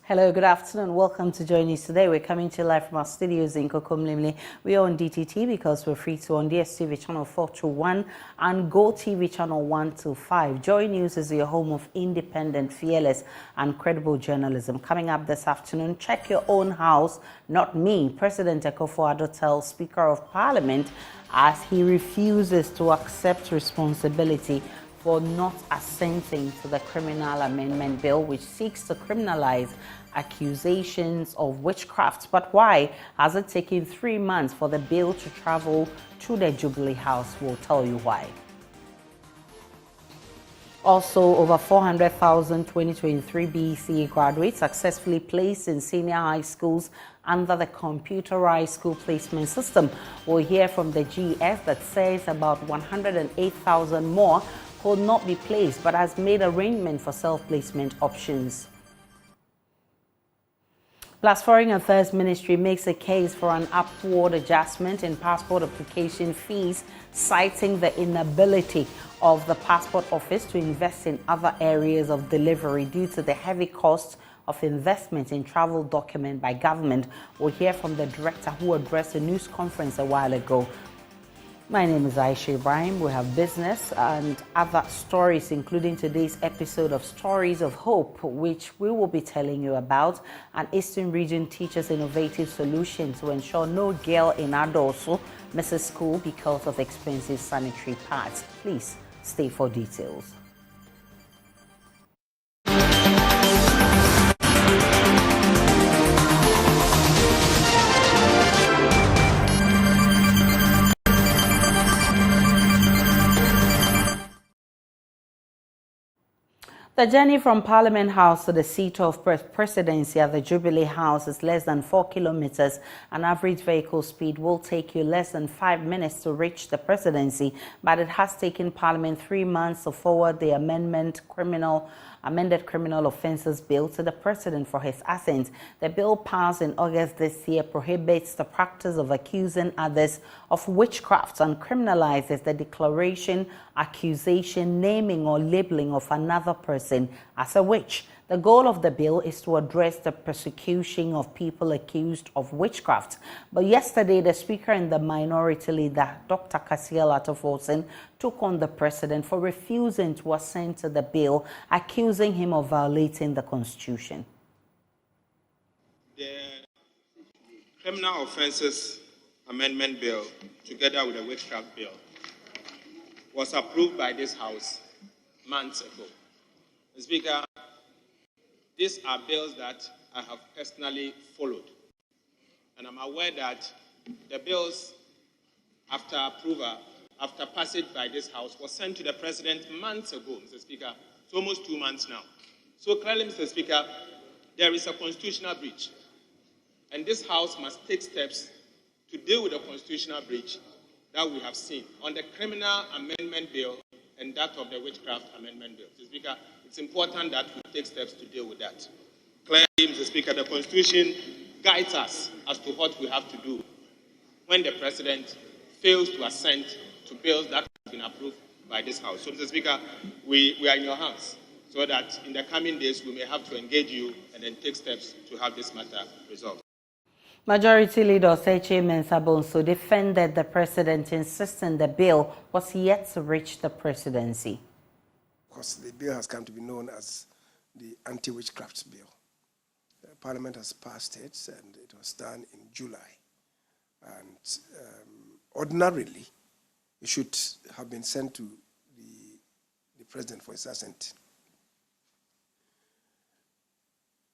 Hello, good afternoon. Welcome to join us today. We're coming to you live from our studios in Kokomlimli. We are on DTT because we're free to on DSTV channel 421 and Go TV channel 125. Joy News is your home of independent, fearless, and credible journalism. Coming up this afternoon, check your own house, not me. President Kwahu tells Speaker of Parliament as he refuses to accept responsibility for not assenting to the criminal amendment bill, which seeks to criminalize accusations of witchcraft. But why has it taken 3 months for the bill to travel to the Jubilee House? We'll tell you why. Also, over 400,000 2023 BECE graduates successfully placed in senior high schools under the computerized school placement system. We'll hear from the GS that says about 108,000 more could not be placed but has made arrangement for self-placement options. Plus, Foreign Affairs Ministry makes a case for an upward adjustment in passport application fees, citing the inability of the Passport Office to invest in other areas of delivery due to the heavy cost of investment in travel document by government. We'll hear from the director who addressed a news conference a while ago. My name is Aisha Ibrahim. We have business and other stories, including today's episode of Stories of Hope, which we will be telling you about. An Eastern Region teaches innovative solutions to ensure no girl in Adoso misses school because of expensive sanitary pads. Please stay for details. The journey from Parliament House to the seat of presidency at the Jubilee House is less than 4 kilometers. An average vehicle speed will take you less than 5 minutes to reach the presidency, but it has taken Parliament 3 months to forward the amended criminal offences bill to the president for his assent. The bill passed in August this year prohibits the practice of accusing others of witchcraft and criminalizes the declaration, accusation, naming or labeling of another person as a witch. The goal of the bill is to address the persecution of people accused of witchcraft. But yesterday, the Speaker and the Minority Leader, Dr. Kasiel Atoforsen, took on the President for refusing to assent to the bill, accusing him of violating the Constitution. The Criminal Offences Amendment Bill, together with the Witchcraft Bill, was approved by this House months ago. Mr. Speaker, these are bills that I have personally followed. And I'm aware that the bills, after approval, after passage by this House, was sent to the President months ago, Mr. Speaker. It's almost 2 months now. So clearly, Mr. Speaker, there is a constitutional breach. And this House must take steps to deal with the constitutional breach that we have seen on the Criminal Amendment Bill and that of the Witchcraft Amendment Bill. Mr. Speaker, it's important that we take steps to deal with that. Clearly, Mr. Speaker, the Constitution guides us as to what we have to do when the President fails to assent to bills that have been approved by this House. So, Mr. Speaker, we are in your hands so that in the coming days we may have to engage you and then take steps to have this matter resolved. Majority Leader Seche Mensah-Bonsu defended the President, insisting the bill was yet to reach the presidency. Because the bill has come to be known as the anti-witchcraft bill. Parliament has passed it, and it was done in July. And ordinarily, it should have been sent to the President for his assent.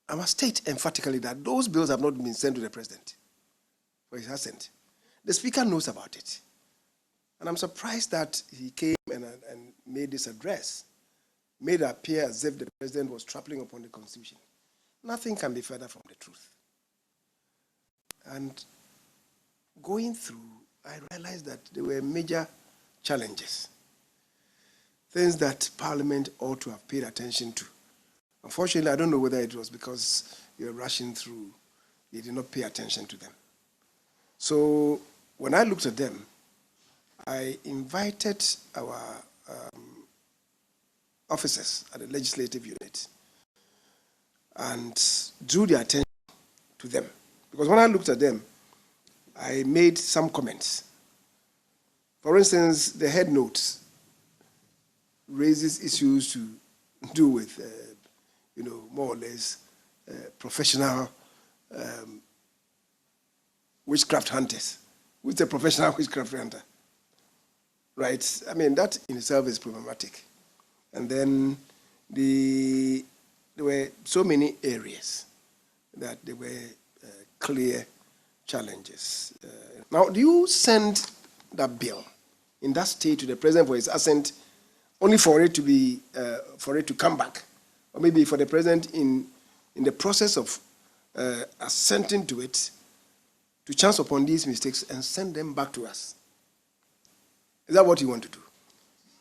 I must state emphatically that those bills have not been sent to the President for his assent. The Speaker knows about it. And I'm surprised that he came and made this address, made it appear as if the President was trampling upon the Constitution. Nothing can be further from the truth. And going through, I realized that there were major challenges, things that Parliament ought to have paid attention to. Unfortunately, I don't know whether it was because you're rushing through, they did not pay attention to them. So when I looked at them, I invited our officers at the legislative unit and drew the attention to them. Because when I looked at them, I made some comments. For instance, the head note raises issues to do with, more or less professional witchcraft hunters. Who's a professional witchcraft hunter? Right? I mean, that in itself is problematic. And then there were so many areas that there were clear challenges. Now, do you send that bill in that state to the president for his assent only for it to be for it to come back, or maybe for the president in the process of assenting to it to chance upon these mistakes and send them back to us? Is that what you want to do?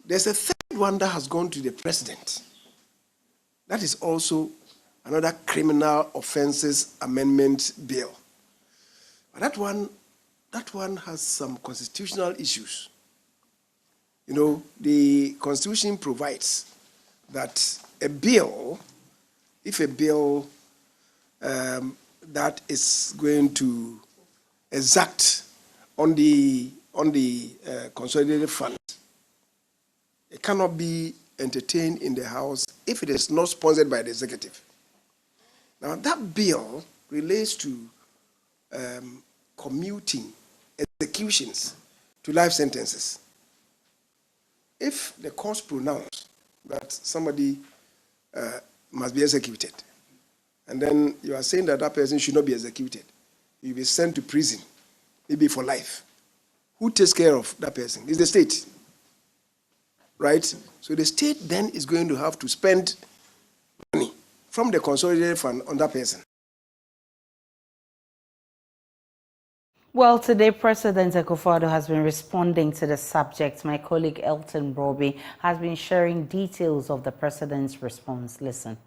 There's a third one that has gone to the president. That is also another criminal offences amendment bill. But that one has some constitutional issues. You know, the Constitution provides that a bill, if a bill that is going to exact on the consolidated fund, it cannot be entertained in the House if it is not sponsored by the executive. Now, that bill relates to commuting executions to life sentences. If the court pronounced that somebody must be executed, and then you are saying that that person should not be executed, you'll be sent to prison, maybe for life. Who takes care of that person? It's the state, right? So the state then is going to have to spend money from the consolidated fund on that person. Well, today, President Kwahu has been responding to the subject. My colleague Elton Broby has been sharing details of the president's response. Listen.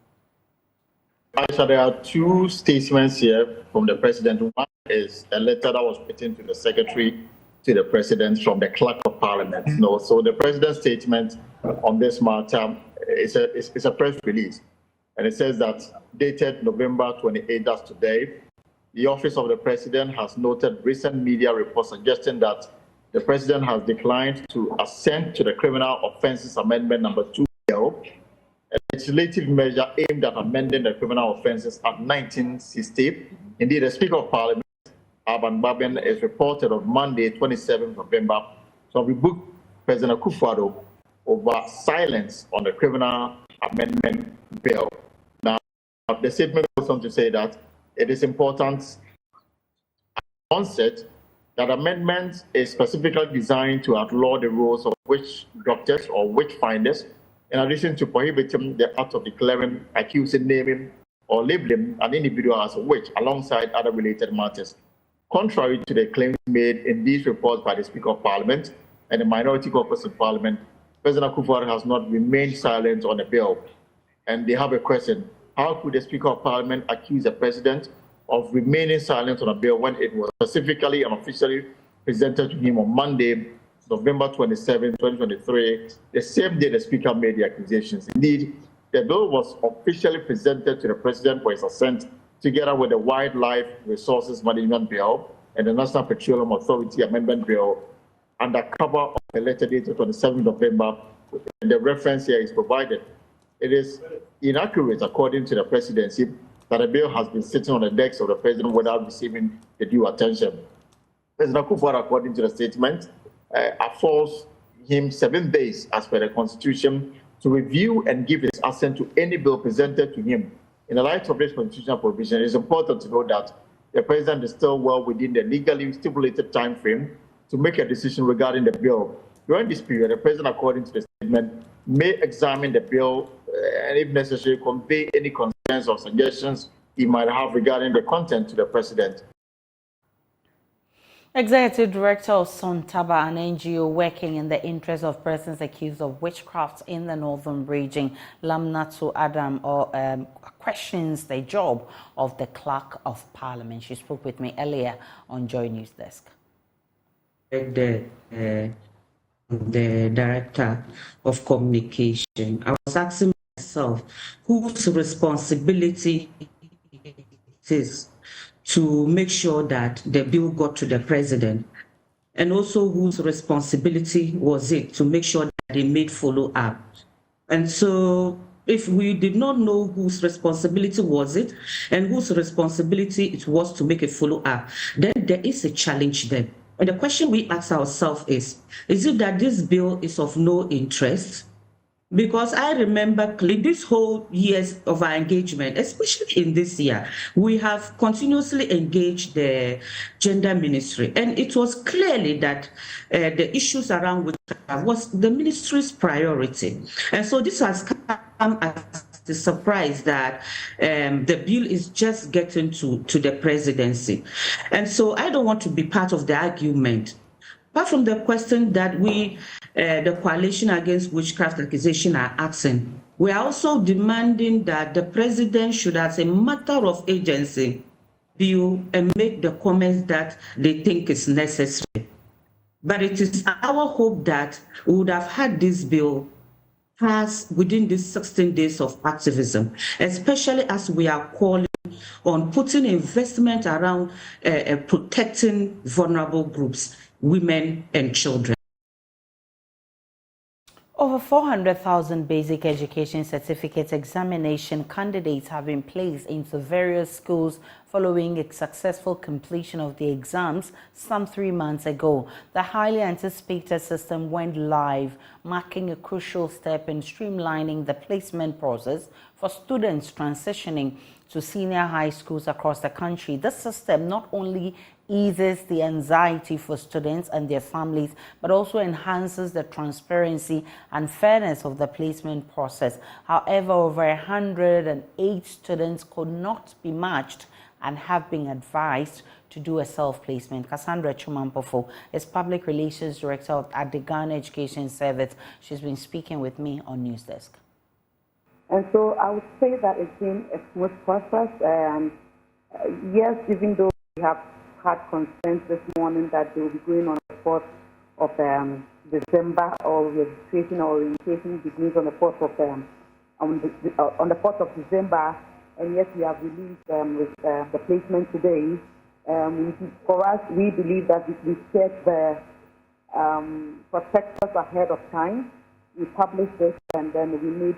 Aisha, there are two statements here from the president. One is a letter that was written to the secretary to the president from the clerk of parliament. No, so the president's statement on this matter is a press release. And it says that dated November 28, that's today, the office of the president has noted recent media reports suggesting that the president has declined to assent to the Criminal Offences Amendment number 2 bill, a legislative measure aimed at amending the Criminal Offences Act 1960. Indeed, the Speaker of Parliament, Alban Babin, is reported on Monday, 27th November, to have rebuked President Kwahu over silence on the Criminal Amendment bill. Now, the statement goes on to say that it is important at onset that amendment is specifically designed to outlaw the roles of witch doctors or witch finders, in addition to prohibiting the act of declaring, accusing, naming, or labeling an individual as a witch alongside other related matters. Contrary to the claims made in these reports by the Speaker of Parliament and the minority caucus in Parliament, President Kwahu has not remained silent on the bill. And they have a question. How could the Speaker of Parliament accuse the President of remaining silent on a bill when it was specifically and officially presented to him on Monday, November 27, 2023, the same day the Speaker made the accusations? Indeed, the bill was officially presented to the President for his assent, together with the Wildlife Resources Management Bill and the National Petroleum Authority Amendment Bill, under cover of a letter dated 27 November, and the reference here is provided. It is inaccurate, according to the presidency, that a bill has been sitting on the decks of the president without receiving the due attention. President Kwahu, according to the statement, affords him 7 days, as per the Constitution, to review and give his assent to any bill presented to him. In the light of this constitutional provision, it is important to note that the president is still well within the legally stipulated time frame to make a decision regarding the bill. During this period, the president, according to the statement, may examine the bill and, if necessary, convey any concerns or suggestions he might have regarding the content to the president. Executive Director of Sontaba, an NGO working in the interest of persons accused of witchcraft in the northern region, Lamnatu Adam, questions the job of the Clerk of Parliament. She spoke with me earlier on Joy News Desk. The Director of Communication, I was asking myself, whose responsibility is to make sure that the bill got to the president, and also whose responsibility was it to make sure that they made follow-up. And so if we did not know whose responsibility was it and whose responsibility it was to make a follow-up, then there is a challenge there. And the question we ask ourselves is it that this bill is of no interest? Because I remember this whole years of our engagement, especially in this year, we have continuously engaged the gender ministry. And it was clearly that the issues around witchcraft was the ministry's priority. And so this has come as the surprise that the bill is just getting to the presidency. And so I don't want to be part of the argument. Apart from the question that we, the Coalition Against Witchcraft Accusation, are asking, we are also demanding that the president should, as a matter of agency, view and make the comments that they think is necessary. But it is our hope that we would have had this bill passed within these 16 days of activism, especially as we are calling on putting investment around protecting vulnerable groups, women and children. Over 400,000 basic education certificate examination candidates have been placed into various schools following a successful completion of the exams some 3 months ago. The highly anticipated system went live, marking a crucial step in streamlining the placement process for students transitioning to senior high schools across the country. This system not only eases the anxiety for students and their families, but also enhances the transparency and fairness of the placement process. However, over 108 students could not be matched and have been advised to do a self-placement. Cassandra Chumampofo is Public Relations Director at the Ghana Education Service. She's been speaking with me on News Desk. And so I would say that it's been a smooth process. Yes, even though we have had concerns this morning that they will be going on the 4th of December, or registration or orientation begins on the 4th of on the 4th of December, and yes, we have released the placement today. For us, we believe that if we set the prospectus ahead of time, we published this, and then we made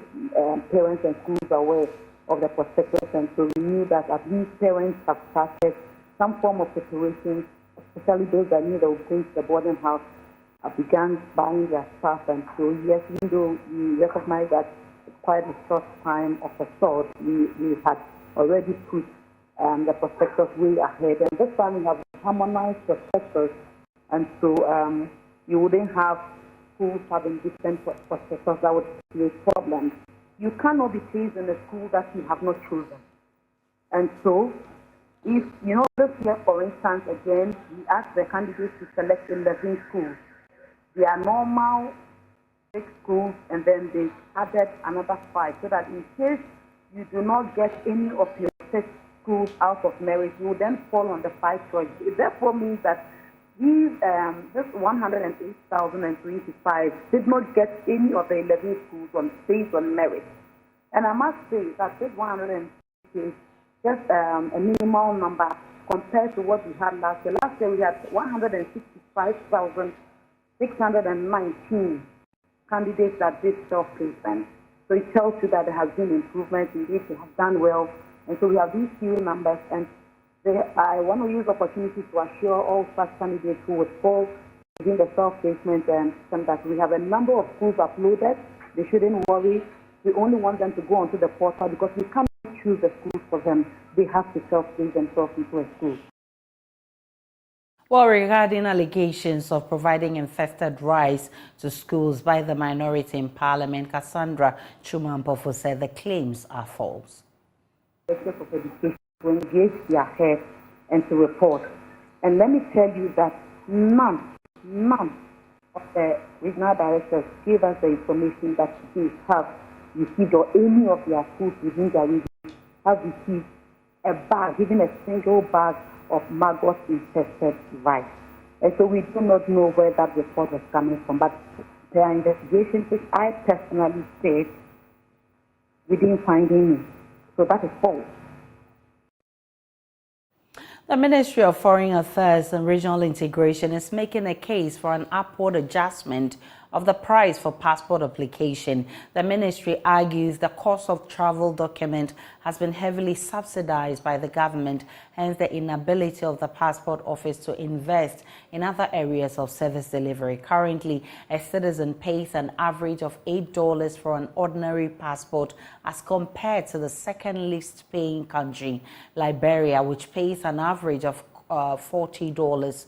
parents and schools aware of the prospectus, and so we knew that at least parents have started some form of preparation, especially those that knew they would go to the boarding house, began buying their stuff. And so, yes, even though we recognize that it's quite a short time of the sort, we had already put the prospectus way ahead. And this time we have harmonized prospectus, and so you wouldn't have schools having different prospectus that would create problems. You cannot be placed in a school that you have not chosen. And so, if, this year, for instance, again, we asked the candidates to select 11 schools. They are normal 6 schools, and then they added another 5, so that in case you do not get any of your 6 schools out of merit, you will then fall on the 5 choice. It therefore means that this 108,025 did not get any of the 11 schools based on merit. And I must say that this 108 is just a minimal number compared to what we had last year. Last year we had 165,619 candidates that did self-placement. So it tells you that there has been improvement. Indeed, we have done well. And so we have these few numbers. And I want to use the opportunity to assure all such candidates who would fall within the self-placement system that we have a number of schools uploaded. They shouldn't worry. We only want them to go onto the portal because we can't choose the schools for them. They have to self-place themselves into a school. Well, regarding allegations of providing infested rice to schools by the minority in Parliament, Cassandra Chumampofo said the claims are false. The Secretary of Education to engage their head and to report. And let me tell you that none of the regional directors gave us the information that they have received, or any of their schools within their region have received a bag, even a single bag of maggot-infested rice. And so we do not know where that report was coming from. But there are investigations which I personally said we didn't find any. So that is false. The Ministry of Foreign Affairs and Regional Integration is making a case for an upward adjustment of the price for passport application. The ministry argues the cost of travel document has been heavily subsidized by the government, hence the inability of the passport office to invest in other areas of service delivery. Currently, a citizen pays an average of $8 for an ordinary passport as compared to the second least paying country, Liberia, which pays an average of $40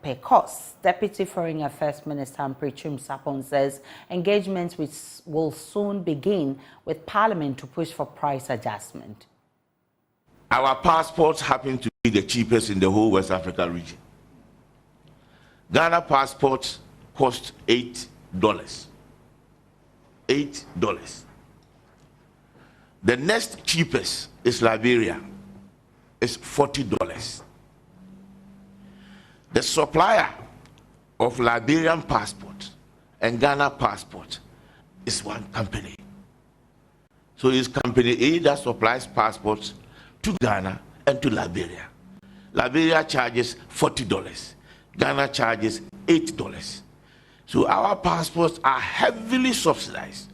per cost. Deputy Foreign Affairs Minister Prichum Sapon says engagements will soon begin with Parliament to push for price adjustment. Our passports happen to be the cheapest in the whole West Africa region. Ghana passports cost $8. $8. The next cheapest is Liberia. It's $40. The supplier of Liberian passport and Ghana passport is one company. So it's company A that supplies passports to Ghana and to Liberia. Liberia charges $40. Ghana charges $8. So our passports are heavily subsidized.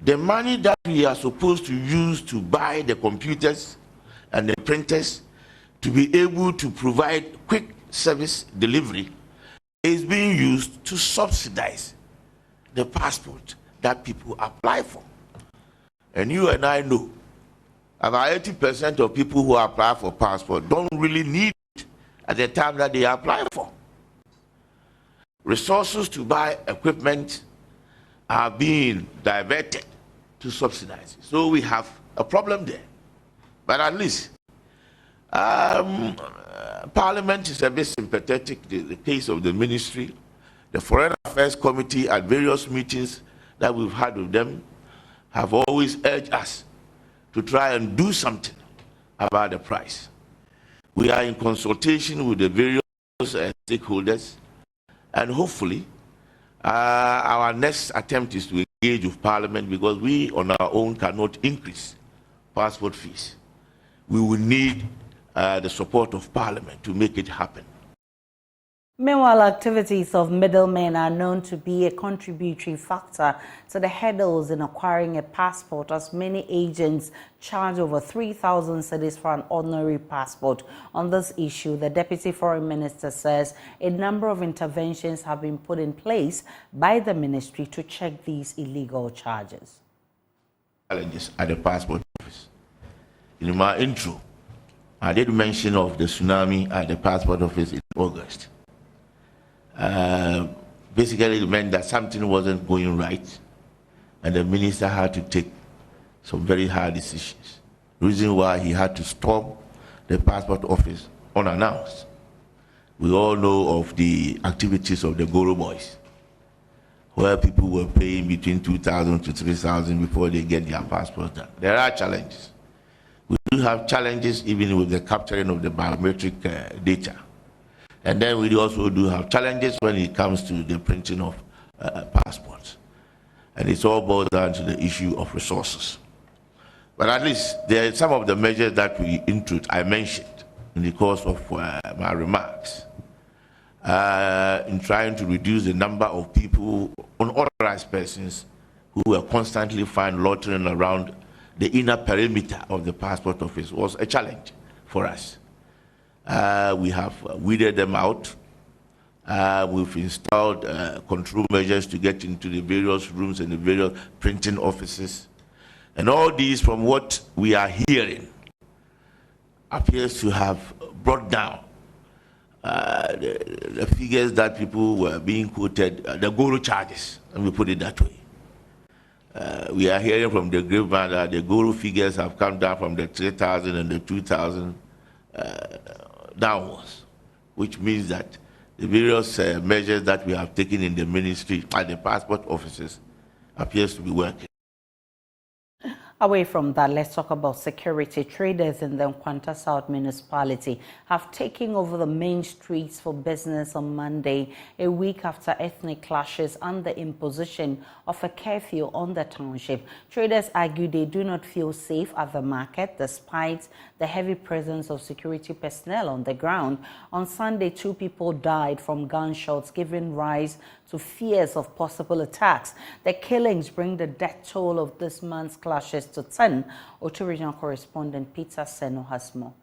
The money that we are supposed to use to buy the computers and the printers to be able to provide quick service delivery is being used to subsidize the passport that people apply for. And you and I know about 80% of people who apply for passport don't really need it at the time that they apply for. Resources to buy equipment are being diverted to subsidize. So we have a problem there. But at least Parliament is a bit sympathetic to the case of the ministry. The Foreign Affairs Committee at various meetings that we've had with them have always urged us to try and do something about the price. We are in consultation with the various stakeholders, and hopefully our next attempt is to engage with Parliament, because we on our own cannot increase passport fees. We will need the support of Parliament to make it happen. Meanwhile, activities of middlemen are known to be a contributory factor to the hurdles in acquiring a passport, as many agents charge over 3,000 cedis for an ordinary passport. On this issue, the Deputy Foreign Minister says a number of interventions have been put in place by the ministry to check these illegal charges. Challenges at the passport office. In my intro, I did mention of the tsunami at the passport office in August. Basically, it meant that something wasn't going right, and the minister had to take some very hard decisions. Reason why he had to storm the passport office unannounced. We all know of the activities of the Goro boys, where people were paying between 2,000 to 3,000 before they get their passports done. There are challenges. We do have challenges even with the capturing of the biometric data. And then we also do have challenges when it comes to the printing of passports. And it's all boils down to the issue of resources. But at least there are some of the measures that I mentioned in the course of my remarks in trying to reduce the number of people, unauthorized persons, who were constantly found loitering around the inner perimeter of the passport office was a challenge for us. We have weeded them out. We've installed control measures to get into the various rooms and the various printing offices. And all these, from what we are hearing, appears to have brought down the figures that people were being quoted, the Goro charges, and we put it that way. We are hearing from the grapevine that the Goro figures have come down from the 3,000 and the 2,000 downwards, which means that the various measures that we have taken in the ministry at the passport offices appears to be working. Away from that, let's talk about security. Traders in the Nkwanta South municipality have taken over the main streets for business on Monday, a week after ethnic clashes and the imposition of a curfew on the township. Traders argue they do not feel safe at the market despite the heavy presence of security personnel on the ground. On Sunday, 2 people died from gunshots, giving rise to fears of possible attacks. The killings bring the death toll of this month's clashes to 10. Ocho Regional correspondent Peter Seno has more.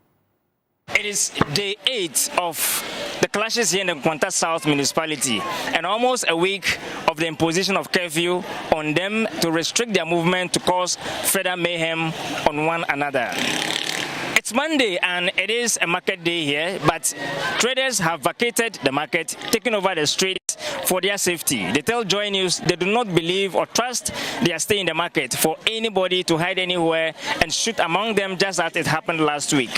It is day 8 of the clashes here in the Nkwanta South municipality, and almost a week of the imposition of curfew on them to restrict their movement to cause further mayhem on one another. It's Monday and it is a market day here, but traders have vacated the market, taking over the streets for their safety. They tell Joy News they do not believe or trust their stay in the market for anybody to hide anywhere and shoot among them, just as it happened last week.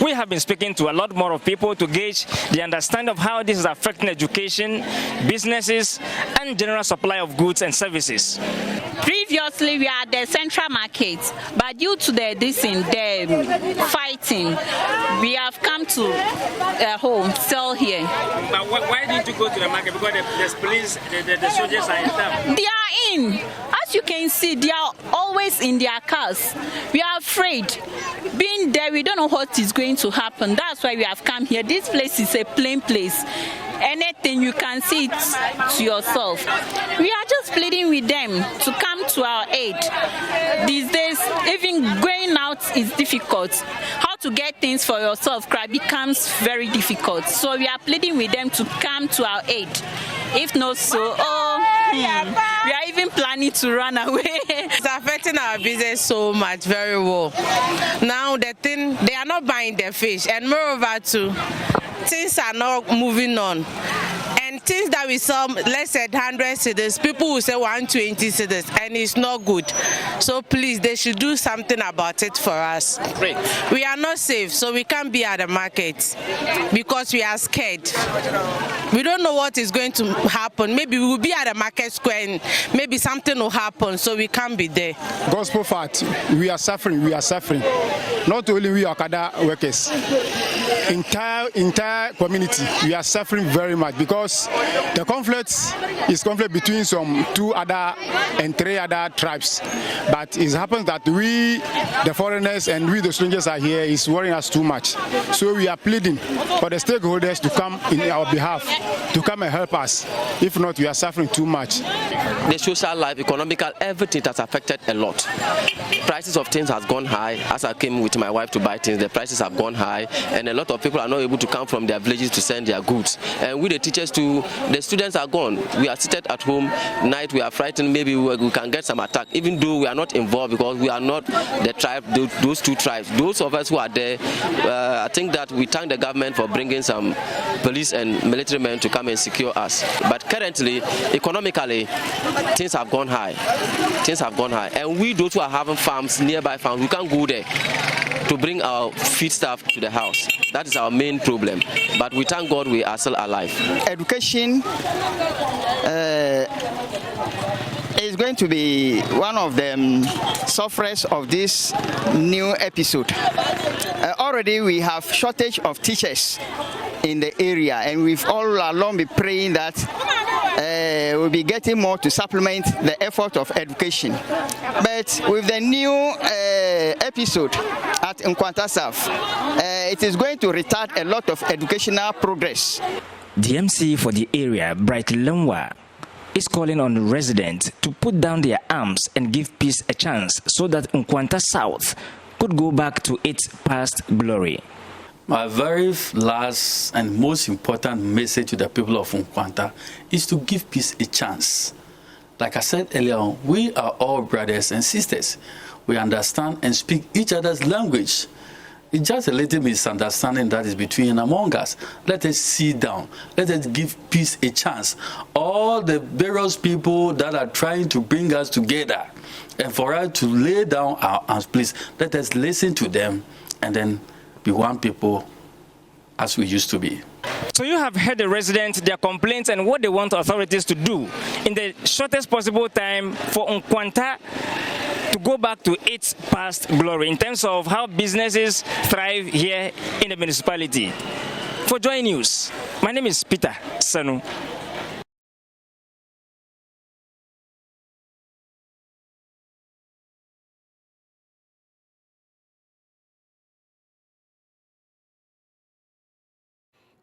We have been speaking to a lot more of people to gauge the understanding of how this is affecting education, businesses, and general supply of goods and services. Previously, we are at the central market, but due to the fighting, we have come to home, still here. But why didn't you go to the market? Because the police, the soldiers are in town. They are in. As you can see, they are always in their cars. We are afraid. Being there, we don't know what is going to happen. That's why we have come here. This place is a plain place. Anything, you can see it to yourself. We are just pleading with them to come to our aid. These days, even going out is difficult. How to get things for yourself becomes very difficult. So we are pleading with them to come to our aid. If not so, we are even planning to run away. It's affecting our business so much, very well. Now they are not buying their fish, and moreover too, things are not moving on. And things that we sell less than 100 cedis, people will say 120 cedis, and it's not good. So please, they should do something about it for us. Great. We are not safe, so we can't be at the market because we are scared. We don't know what is going to happen. Maybe we will be at the market square and maybe something will happen, so we can't be there. Gospel fact, we are suffering. Not only we Okada workers, entire community, we are suffering very much because the conflict is conflict between some 2 other and 3 other tribes. But it happens that we, the foreigners, and we, the strangers, are here is worrying us too much. So we are pleading for the stakeholders to come in our behalf, to come and help us. If not, we are suffering too much. The social life, economical, everything has affected a lot. Prices of things has gone high. As I came with my wife to buy things, the prices have gone high, and a lot of people are not able to come from their villages to send their goods. And with the teachers too, the students are gone. We are seated at home. Night we are frightened. Maybe we can get some attack, even though we are not involved because we are not the tribe. Those 2 tribes. Those of us who are there, I think that we thank the government for bringing some police and military men to come and secure us. But currently, economically, things have gone high. And we, those who are having farms, nearby farms, we can't go there to bring our feed stuff to the house. That is our main problem. But we thank God we are still alive. Education is going to be one of the sufferers of this new episode. Already we have shortage of teachers in the area, and we've all along been praying that we'll be getting more to supplement the effort of education. But with the new episode at Nkwanta South, it is going to retard a lot of educational progress. The MC for the area, Bright Lemwa, is calling on residents to put down their arms and give peace a chance so that Nkwanta South could go back to its past glory. My very last and most important message to the people of Nkwanta is to give peace a chance. Like I said earlier on, we are all brothers and sisters. We understand and speak each other's language. It's just a little misunderstanding that is between and among us. Let us sit down. Let us give peace a chance. All the various people that are trying to bring us together and for us to lay down our arms, please, let us listen to them and then be one people as we used to be. So you have heard the residents, their complaints, and what they want authorities to do in the shortest possible time for Nkwanta to go back to its past glory in terms of how businesses thrive here in the municipality. For Joy News, my name is Peter Sanu.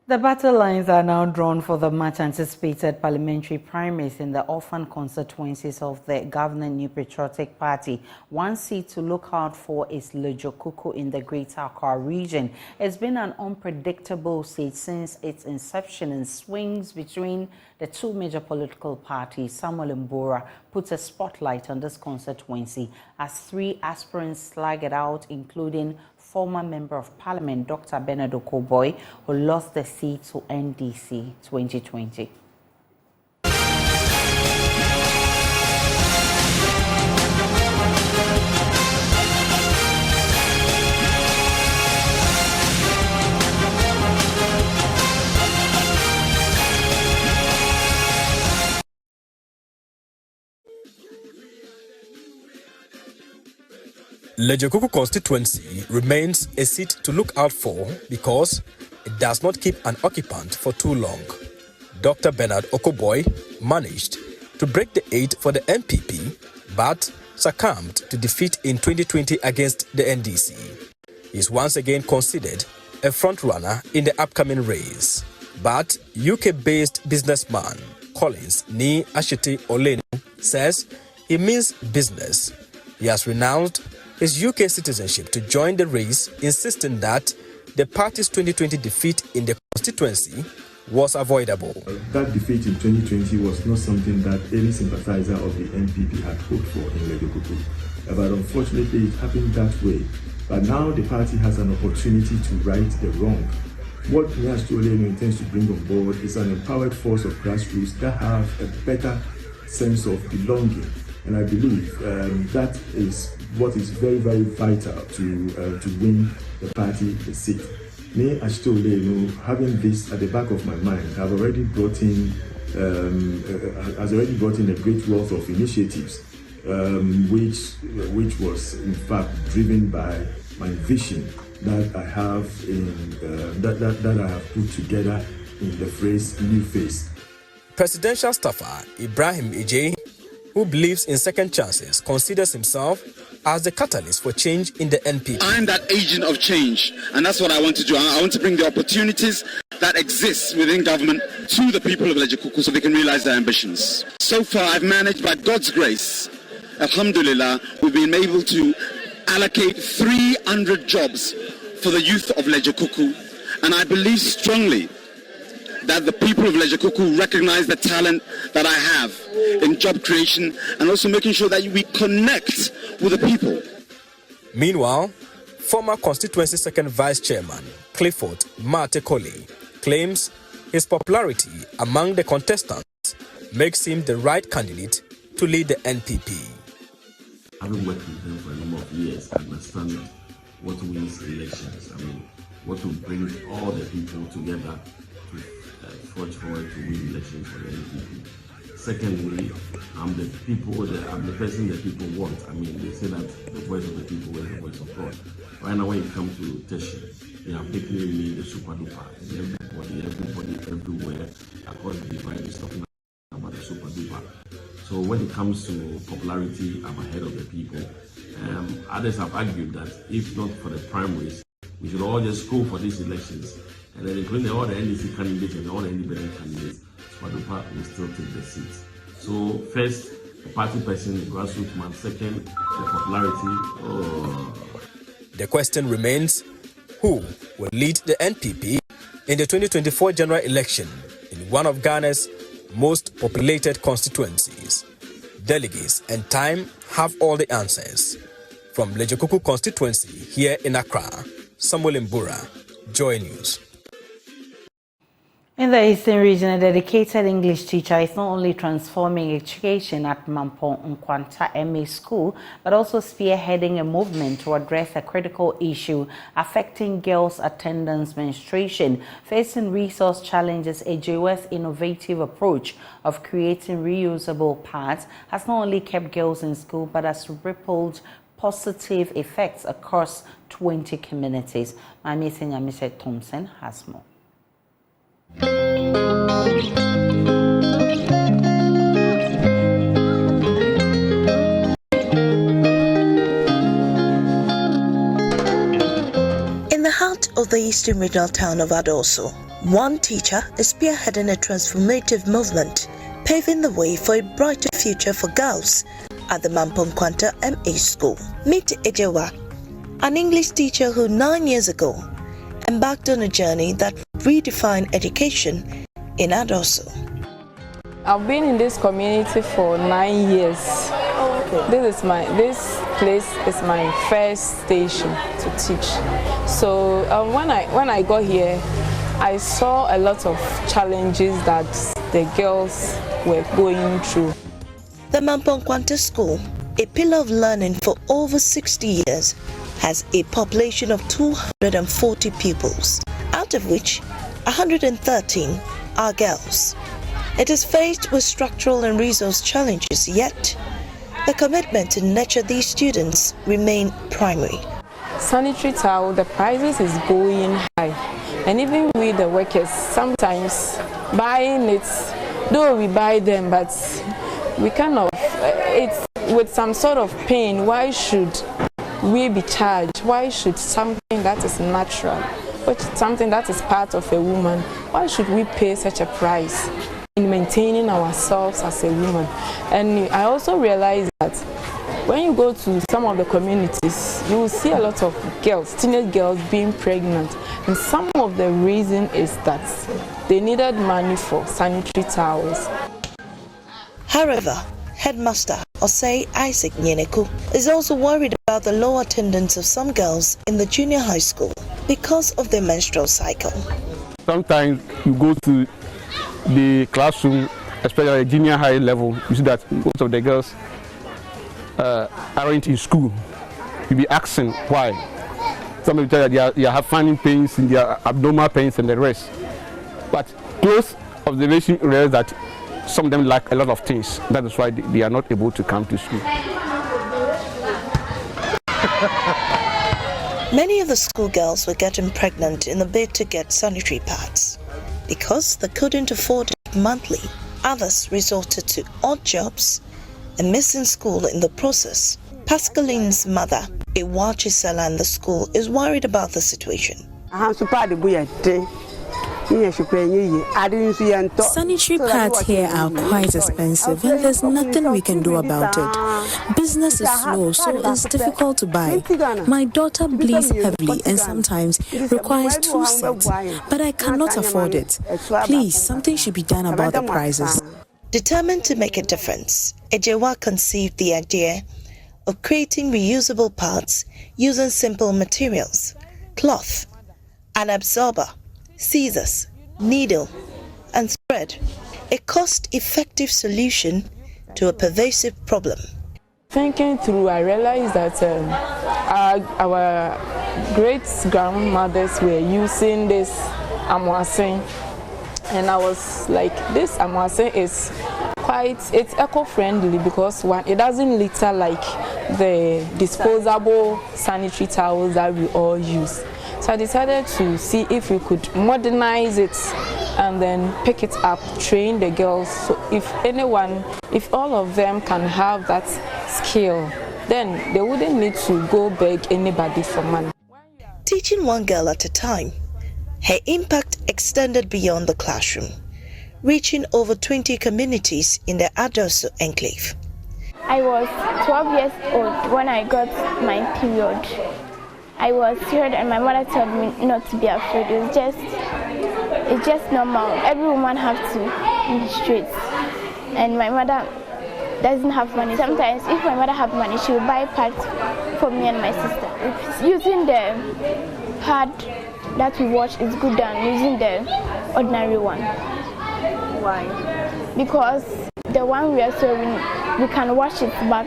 The battle lines are now drawn for the much-anticipated parliamentary primaries in the orphan constituencies of the governing New Patriotic Party. One seat to look out for is Lejokuku in the Greater Accra region. It's been an unpredictable seat since its inception and swings between the two major political parties. Samuel Mbora puts a spotlight on this constituency as three aspirants slug it out, including former Member of Parliament Dr. Bernard Okoboy, who lost the seat to NDC 2020. Lejokuku constituency remains a seat to look out for because it does not keep an occupant for too long. Dr. Bernard Okoboy managed to break the 8 for the MPP but succumbed to defeat in 2020 against the NDC. He is once again considered a front-runner in the upcoming race. But UK-based businessman Collins Ni Ashiti Olenu says he means business. He has renounced his UK citizenship to join the race, insisting that the party's 2020 defeat in the constituency was avoidable. That defeat in 2020 was not something that any sympathizer of the MPP had hoped for in Lejokuku. But unfortunately, it happened that way. But now the party has an opportunity to right the wrong. What Ashiti Olenu intends to bring on board is an empowered force of grassroots that have a better sense of belonging. And I believe that is what is very, very vital to win the party the seat. Me, Ashiti Olenu, having this at the back of my mind, has already brought in a great wealth of initiatives, which was in fact driven by my vision that I have that I have put together in the phrase "New Face." Presidential staffer Ibrahim Ije, who believes in second chances, considers himself as the catalyst for change in the NPP. I'm that agent of change, and that's what I want to do. I want to bring the opportunities that exist within government to the people of Lejokuku so they can realize their ambitions. So far, I've managed, by God's grace, alhamdulillah, we've been able to allocate 300 jobs for the youth of Lejokuku, and I believe strongly that the people of Lejokuku recognize the talent that I have in job creation and also making sure that we connect with the people. Meanwhile, former constituency second vice chairman Clifford Matekoli claims his popularity among the contestants makes him the right candidate to lead the NPP. Having worked with them for a number of years, I understand what wins elections. What will bring all the people together to forge forward to win elections for the NPP. Secondly, I'm the person the people want. They say that the voice of the people is the voice of God. Right now, when it comes to Teshi, they are making me the super duper. Everybody everywhere across the divide is talking about the super duper. So when it comes to popularity, I'm ahead of the people. Others have argued that if not for the primaries, we should all just go for these elections. And then including all the NDC candidates and all the independent candidates, Swadupa will still take the seat. So first, the party person, the grassroots man. Second, the popularity. The question remains, who will lead the NPP in the 2024 general election in one of Ghana's most populated constituencies? Delegates and time have all the answers. From Lejokuku constituency here in Accra, Samuel Mbura, Joy News. In the Eastern region, a dedicated English teacher is not only transforming education at Mampong Nkwanta MA School, but also spearheading a movement to address a critical issue affecting girls' attendance menstruation. Facing resource challenges, AJO's innovative approach of creating reusable pads has not only kept girls in school, but has rippled positive effects across 20 communities. My meeting, Mr. Thompson, has more. In the heart of the eastern regional town of Adoso, one teacher is spearheading a transformative movement, paving the way for a brighter future for girls at the Mampong Nkwanta MA School. Meet Ejewa, an English teacher who 9 years ago embarked on a journey that redefined education in Adoso. I've been in this community for 9 years. This place is my first station to teach. So when I got here, I saw a lot of challenges that the girls were going through. The Mampong Nkwanta School, a pillar of learning for over 60 years, has a population of 240 pupils, out of which 113 are girls. It is faced with structural and resource challenges, yet the commitment to nurture these students remain primary. Sanitary towel, the prices is going high, and even we the workers sometimes buying it, though we buy them, but we kind of, it's with some sort of pain. Why should we be charged? Why should something that is natural, which something that is part of a woman, why should we pay such a price in maintaining ourselves as a woman? And I also realize that when you go to some of the communities, you will see a lot of girls, teenage girls being pregnant, and some of the reason is that they needed money for sanitary towels. However, Headmaster Osei Isaac Nyeneku is also worried about the low attendance of some girls in the junior high school because of their menstrual cycle. Sometimes you go to the classroom, especially at junior high level, you see that most of the girls aren't in school. You'll be asking why. Some of them tell you they are finding pains in their abdominal pains and the rest. But close observation reveals that some of them lack a lot of things. That is why they are not able to come to school. Many of the schoolgirls were getting pregnant in the bid to get sanitary pads. Because they couldn't afford it monthly, others resorted to odd jobs and missing school in the process. Pascaline's mother, Ewa Chisela, in the school, is worried about the situation. Sanitary pads here are quite expensive and there's nothing we can do about it. Business is slow, so it's difficult to buy. My daughter bleeds heavily and sometimes requires 2 sets, but I cannot afford it. Please, something should be done about the prices. Determined to make a difference, Ejewa conceived the idea of creating reusable pads using simple materials: cloth, an absorber, scissors, needle, and thread, a cost-effective solution to a pervasive problem. Thinking through, I realized that our great-grandmothers were using this amoasin, and I was like, this amoasin is it's eco-friendly because one, it doesn't litter like the disposable sanitary towels that we all use. So I decided to see if we could modernize it and then pick it up, train the girls. So if all of them can have that skill, then they wouldn't need to go beg anybody for money. Teaching one girl at a time, her impact extended beyond the classroom, reaching over 20 communities in the Adoso enclave. I was 12 years old when I got my period. I was scared and my mother told me not to be afraid. It's just normal. Every woman has to menstruate. And my mother doesn't have money. Sometimes if my mother has money, she will buy pads for me and my sister. Using the pad that we watch is good than using the ordinary one. Why? Because the one we are sewing, we can wash it, but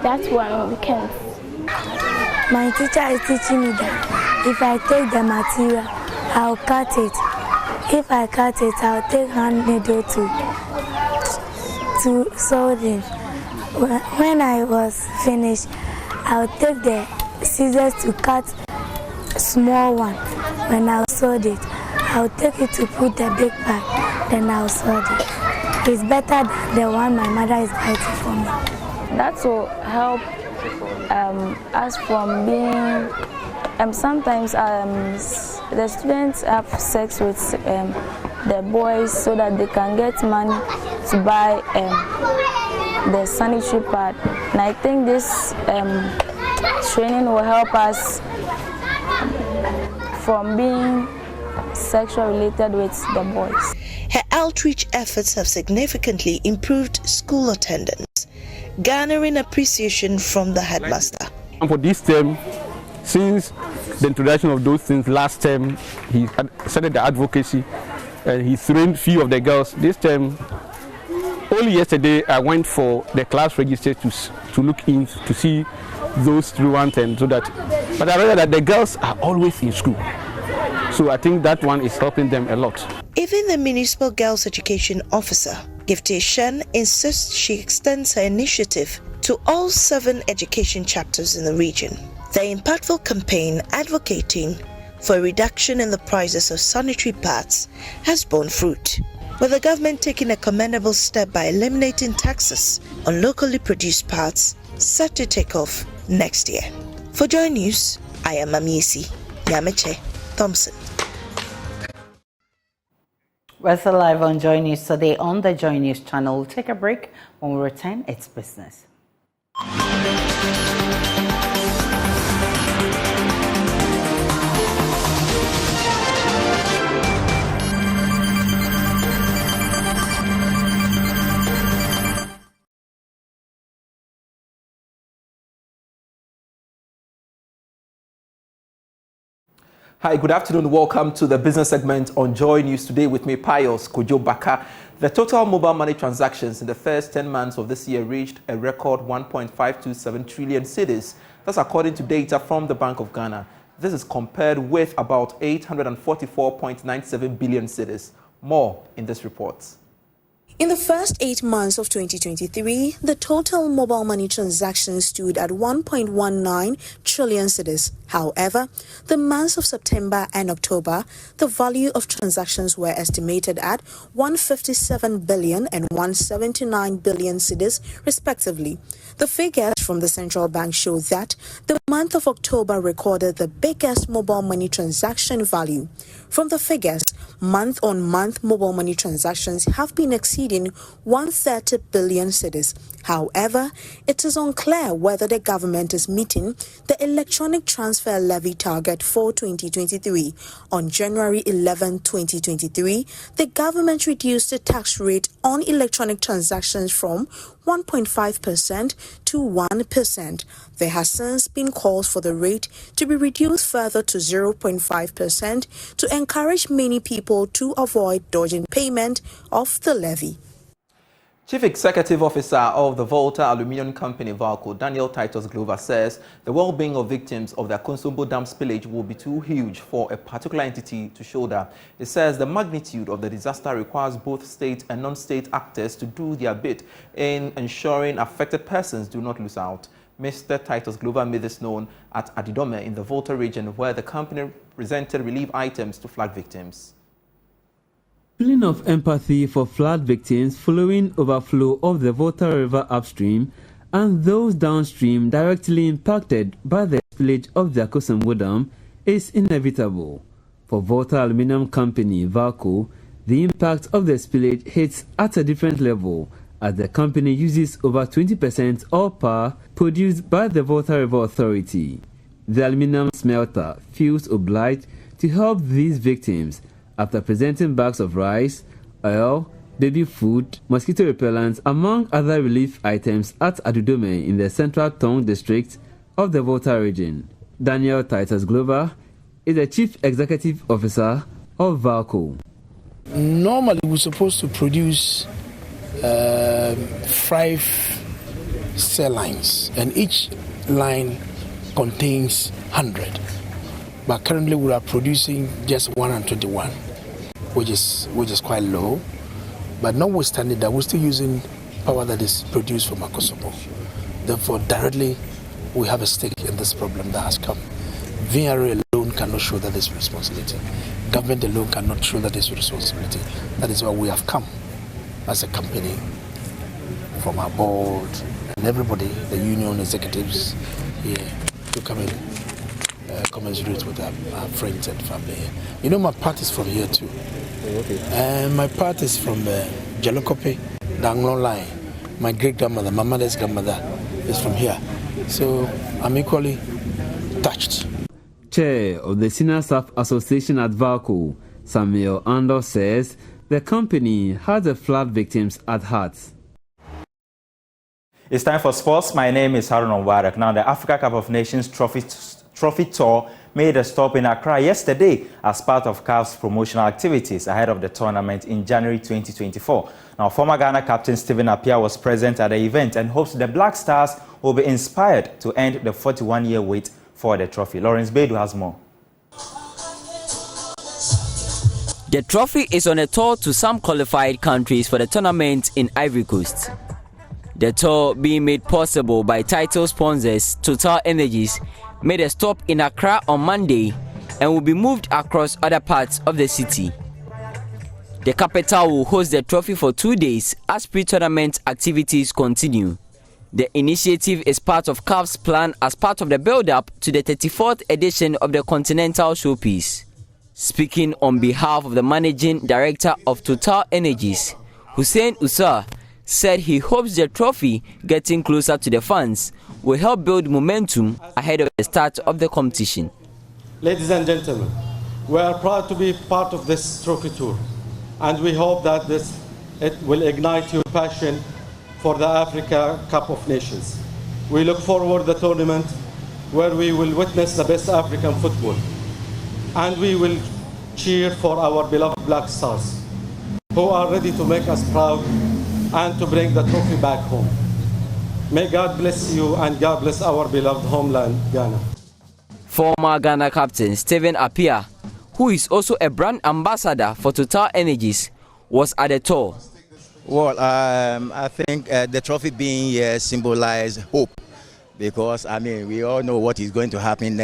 that one we can't. My teacher is teaching me that if I take the material, I'll cut it. If I cut it, I'll take hand needle to sew it. When I was finished, I'll take the scissors to cut small one. When I sewed it, I'll take it to put the big part, then I'll sew it. It's better than the one my mother is writing for me. That will help us from being, sometimes the students have sex with the boys so that they can get money to buy the sanitary pad. And I think this training will help us from being sexually related with the boys. Her outreach efforts have significantly improved school attendance, garnering appreciation from the headmaster. And for this term, since the introduction of those things last term, he started the advocacy and he trained few of the girls. This term, only yesterday I went for the class register to look in to see those truants, and so that, but I realized that the girls are always in school. So I think that one is helping them a lot. Even the municipal girls education officer, Gifty Shen, insists she extends her initiative to all 7 education chapters in the region. The impactful campaign advocating for a reduction in the prices of sanitary pads has borne fruit, with the government taking a commendable step by eliminating taxes on locally produced pads set to take off next year. For Joy News, I am Amiesi Nyameche Thompson. We're still live on Joy News today on the Joy News channel. We'll take a break. When we return, it's business. Hi, good afternoon. Welcome to the business segment on Joy News today with me, Pius Kojo Baka. The total mobile money transactions in the first 10 months of this year reached a record 1.527 trillion cedis. That's according to data from the Bank of Ghana. This is compared with about 844.97 billion cedis. More in this report. In the first 8 months of 2023, the total mobile money transactions stood at 1.19 trillion cedis. However, the months of September and October, the value of transactions were estimated at 157 billion and 179 billion cedis, respectively. The figures from the central bank show that the month of October recorded the biggest mobile money transaction value. From the figures, month-on-month mobile money transactions have been exceeding 130 billion cedis. However, it is unclear whether the government is meeting the electronic transfer levy target for 2023. On January 11, 2023, the government reduced the tax rate on electronic transactions from 1.5% to 1%. There has since been calls for the rate to be reduced further to 0.5% to encourage many people to avoid dodging payment of the levy. Chief Executive Officer of the Volta Aluminium Company, Valco, Daniel Titus Glover, says the well-being of victims of the Konsombo Dam spillage will be too huge for a particular entity to shoulder. He says the magnitude of the disaster requires both state and non-state actors to do their bit in ensuring affected persons do not lose out. Mr. Titus Glover made this known at Adidome in the Volta region, where the company presented relief items to flood victims. Feeling of empathy for flood victims following overflow of the Volta River upstream and those downstream directly impacted by the spillage of the Konsombo Dam is inevitable. For Volta Aluminium Company, Valco, the impact of the spillage hits at a different level, as the company uses over 20% of power produced by the Volta River Authority. The aluminium smelter feels obliged to help these victims after presenting bags of rice, oil, baby food, mosquito repellents, among other relief items at Adidome in the central Tong district of the Volta region. Daniel Titus Glover is the Chief Executive Officer of VALCO. Normally, we're supposed to produce 5 cell lines, and each line contains 100. But currently, we are producing just 121, which is quite low. But notwithstanding that, we're still using power that is produced from Akosombo. Therefore, directly, we have a stake in this problem that has come. VRA alone cannot show that there's responsibility. Government alone cannot show that there's responsibility. That is why we have come as a company, from our board and everybody, the union executives here, to come in, commensurate with our friends and family here. You know, my part is from here too. Okay. And my part is from Jalokope, Danglong line. My great-grandmother, my mother's grandmother, is from here. So I'm equally touched. Chair of the Senior Staff Association at VALCO, Samuel Ando, says the company has the flood victims at heart. It's time for sports. My name is Harun Mubarak. Now, the Africa Cup of Nations Trophy Tour made a stop in Accra yesterday as part of CAF's promotional activities ahead of the tournament in January 2024. Now, former Ghana captain Stephen Appiah was present at the event and hopes the Black Stars will be inspired to end the 41-year wait for the trophy. Lawrence Bedu has more. The trophy is on a tour to some qualified countries for the tournament in Ivory Coast. The tour, being made possible by title sponsors Total Energies, made a stop in Accra on Monday and will be moved across other parts of the city. The capital will host the trophy for 2 days as pre-tournament activities continue. The initiative is part of CAF's plan as part of the build-up to the 34th edition of the Continental Showbiz. Speaking on behalf of the Managing Director of Total Energies, Hussein Usa, said he hopes the trophy, getting closer to the fans, will help build momentum ahead of the start of the competition. Ladies and gentlemen, we are proud to be part of this trophy tour, and we hope that it will ignite your passion for the Africa Cup of Nations. We look forward to the tournament where we will witness the best African football, and we will cheer for our beloved Black Stars, who are ready to make us proud and to bring the trophy back home. May God bless you and God bless our beloved homeland, Ghana. Former Ghana captain Stephen Appiah, who is also a brand ambassador for Total Energies, was at the tour. Well, I think the trophy being here symbolizes hope, because I mean we all know what is going to happen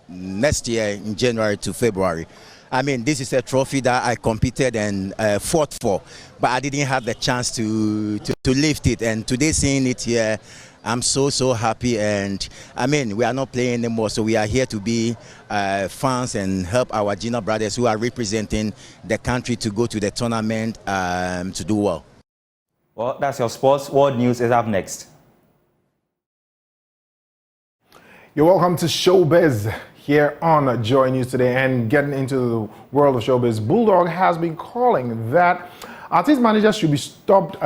next year in January to February. I mean, this is a trophy that I competed and fought for, but I didn't have the chance to lift it. And today, seeing it here, I'm so happy. And I mean, we are not playing anymore, so we are here to be fans and help our junior brothers who are representing the country to go to the tournament to do well. Well, that's your sports. World News is up next. You're welcome to Showbiz here on Joy News today, and getting into the world of showbiz. Bulldog has been calling that artist managers should stop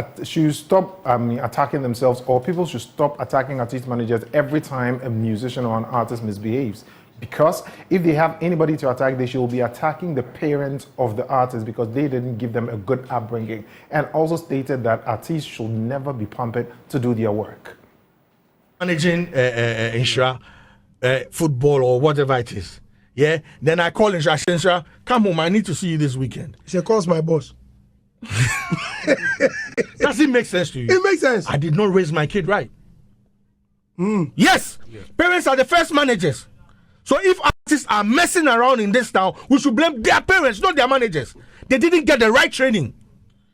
attacking themselves, or people should stop attacking artist managers every time a musician or an artist misbehaves. Because if they have anybody to attack, they should be attacking the parents of the artist because they didn't give them a good upbringing. And also stated that artists should never be pampered to do their work. Managing Insura, football or whatever it is, yeah. Then I call Insura, come home, I need to see you this weekend. He said, calls my boss. Does it make sense to you? It makes sense. I did not raise my kid right. Yes, parents are the first managers. So if artists are messing around in this town, we should blame their parents, not their managers. They didn't get the right training.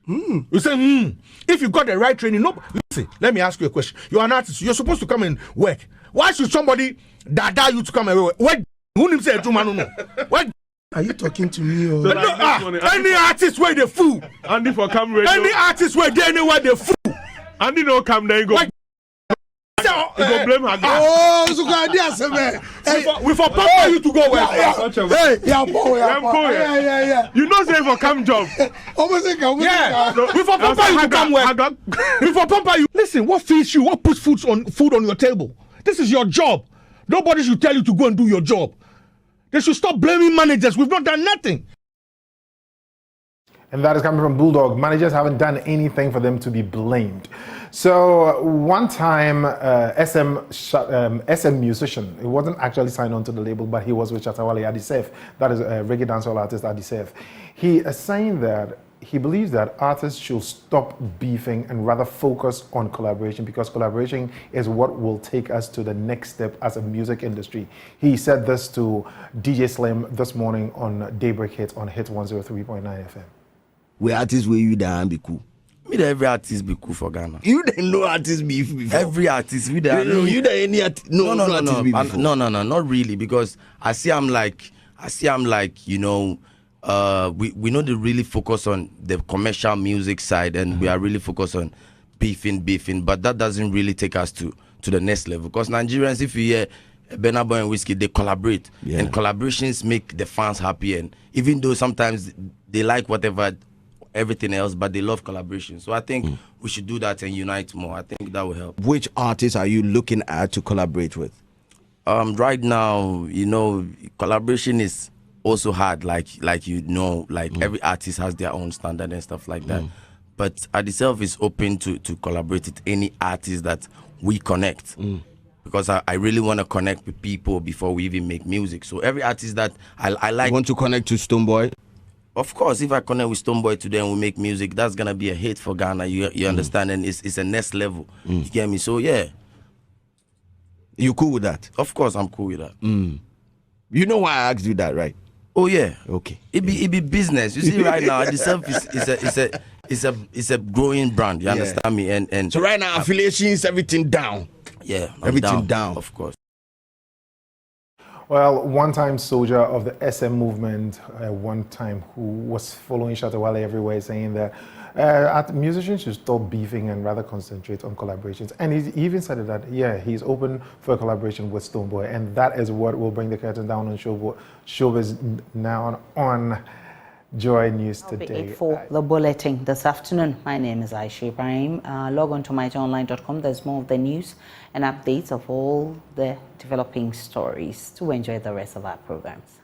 You say, if you got the right training, no. Listen, let me ask you a question. You're an artist. You're supposed to come and work. Why should somebody that you to come and work? What? Who names say what? Are you talking to me? Or? So any artist where they fool. Andy for come radio. Any artist where they anywhere they fool. Andy no come there you go. You go blame her. Oh, so good idea, man. We for pamper you to go where? Hey, yeah. You know say for come job. Yeah. We for pamper you to come where? We for pamper you. Listen, what feeds you? What puts food on your table? This is your job. Nobody should tell you to go and do your job. They should stop blaming managers. We've not done nothing. And that is coming from Bulldog. Managers haven't done anything for them to be blamed. So one time, SM musician, he wasn't actually signed onto the label, but he was with Shatawale Adisef. That is a reggae dancehall artist, Adisef. He is saying that he believes that artists should stop beefing and rather focus on collaboration, because collaboration is what will take us to the next step as a music industry. He said this to DJ Slim this morning on Daybreak Hits on Hit 103.9 FM. We artists where you down be cool. Me the every artist be cool for Ghana. You didn't know artist beef before. Every artist we there. No, you didn't any artist. No, not really, because I see I'm like you know, we know they really focus on the commercial music side, and we are really focused on beefing, but that doesn't really take us to the next level. Because Nigerians, if you hear Burna Boy and Whiskey, they collaborate, and collaborations make the fans happy. And even though sometimes they like everything else, but they love collaboration. So I think we should do that and unite more. I think that will help. Which artists are you looking at to collaborate with? Right now, you know, collaboration is also hard. Like you know, every artist has their own standard and stuff like that. But Adisef is open to collaborate with any artist that we connect. Because I really want to connect with people before we even make music. So every artist that I like. You want to connect to Stonebwoy? Of course, if I connect with Stonebwoy today and we make music, that's gonna be a hit for Ghana. You understand? And it's a next level. You get me? So yeah. You cool with that? Of course, I'm cool with that. You know why I asked you that, right? Oh yeah. Okay. It be business. You see, right now, the is a growing brand. You understand me? And so right now, affiliations, everything down. Yeah, everything down. Of course. Well, one-time soldier of the SM movement, one time who was following Shatawale everywhere, saying that musicians should stop beefing and rather concentrate on collaborations. And he even said that, he's open for a collaboration with Stonebwoy. And that is what will bring the curtain down on Showbiz now on Joy News Today. For the bulletin this afternoon, my name is Aisha Ibrahim. Log on to myjoyonline.com. There's more of the news and updates of all the developing stories to enjoy the rest of our programs.